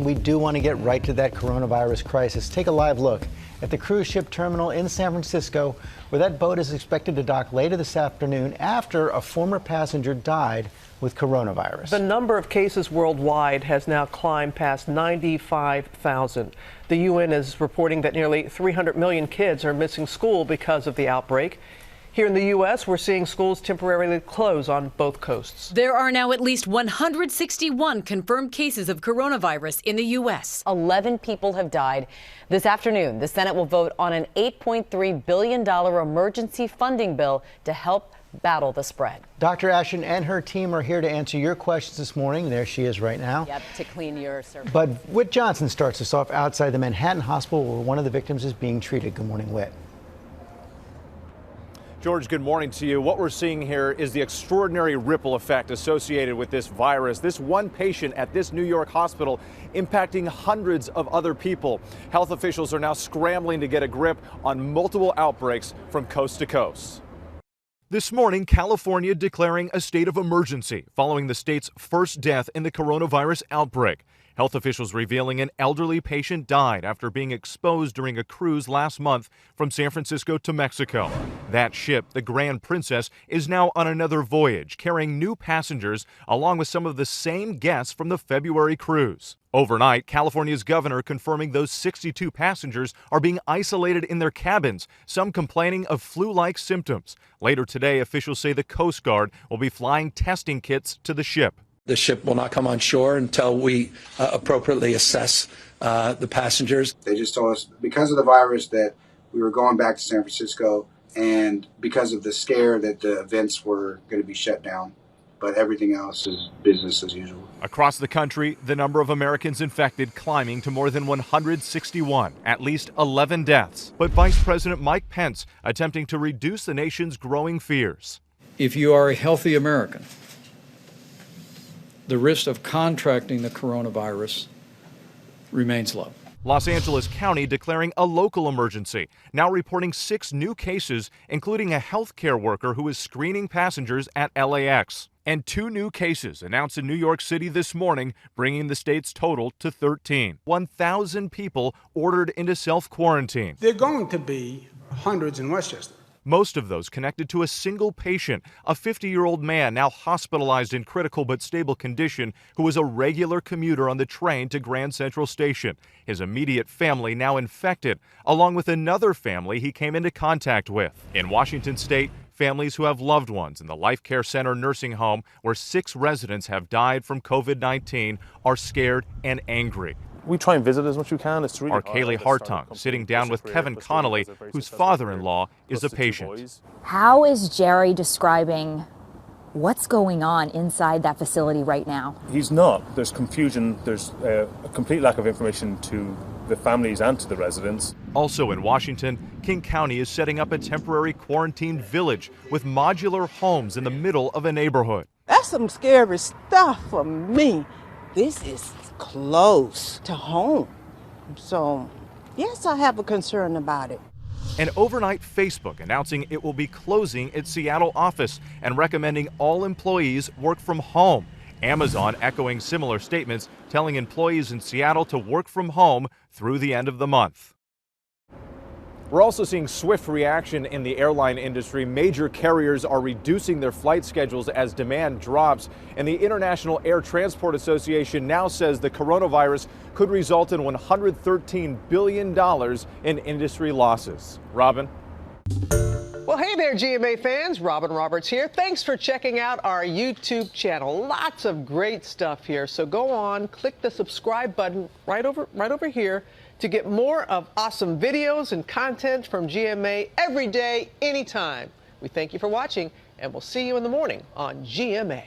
We do want to get right to that coronavirus crisis. Take a live look at the cruise ship terminal in San Francisco, where that boat is expected to dock later this afternoon after a former passenger died with coronavirus. The number of cases worldwide has now climbed past 95,000. The UN is reporting that nearly 300 million kids are missing school because of the outbreak. Here in the U.S., we're seeing schools temporarily close on both coasts. There are now at least 161 confirmed cases of coronavirus in the U.S. 11 people have died. This afternoon, the Senate will vote on an $8.3 billion emergency funding bill to help battle the spread. Dr. Ashton and her team are here to answer your questions this morning. There she is right now. Yep, to clean your surface. But Whit Johnson starts us off outside the Manhattan Hospital, where one of the victims is being treated. Good morning, Whit. George, good morning to you. What we're seeing here is the extraordinary ripple effect associated with this virus. This one patient at this New York hospital impacting hundreds of other people. Health officials are now scrambling to get a grip on multiple outbreaks from coast to coast. This morning, California declaring a state of emergency following the state's first death in the coronavirus outbreak. Health officials revealing an elderly patient died after being exposed during a cruise last month from San Francisco to Mexico. That ship, the Grand Princess, is now on another voyage, carrying new passengers along with some of the same guests from the February cruise. Overnight, California's governor confirming those 62 passengers are being isolated in their cabins, some complaining of flu-like symptoms. Later today, officials say the Coast Guard will be flying testing kits to the ship. The ship will not come on shore until we appropriately assess the passengers. They just told us because of the virus that we were going back to San Francisco, and because of the scare that the events were going to be shut down. But everything else is business as usual. Across the country, the number of Americans infected climbing to more than 161, at least 11 deaths. But Vice President Mike Pence attempting to reduce the nation's growing fears. If you are a healthy American, the risk of contracting the coronavirus remains low. Los Angeles County declaring a local emergency, now reporting 6 new cases, including a healthcare worker who is screening passengers at LAX. And 2 new cases announced in New York City this morning, bringing the state's total to 13. 1,000 people ordered into self-quarantine. There are going to be hundreds in Westchester. Most of those connected to a single patient, a 50-year-old man now hospitalized in critical but stable condition who was a regular commuter on the train to Grand Central Station. His immediate family now infected, along with another family he came into contact with. In Washington state, families who have loved ones in the Life Care Center nursing home where 6 residents have died from COVID-19 are scared and angry. We try and visit as much as we can. It's really Kaylee Hartung sitting down with Kevin Connolly, whose father-in-law is a patient. How is Jerry describing what's going on inside that facility right now? He's not. There's confusion. There's a complete lack of information to the families and to the residents. Also in Washington, King County is setting up a temporary quarantine village with modular homes in the middle of a neighborhood. That's some scary stuff for me. This is close to home. So, yes, I have a concern about it. And overnight, Facebook announcing it will be closing its Seattle office and recommending all employees work from home. Amazon echoing similar statements, telling employees in Seattle to work from home through the end of the month. We're also seeing swift reaction in the airline industry. Major carriers are reducing their flight schedules as demand drops. And the International Air Transport Association now says the coronavirus could result in $113 billion in industry losses. Robin? Well, hey there, GMA fans. Robin Roberts here. Thanks for checking out our YouTube channel. Lots of great stuff here. So go on, click the subscribe button right over here to get more of awesome videos and content from GMA every day, anytime. We thank you for watching, and we'll see you in the morning on GMA.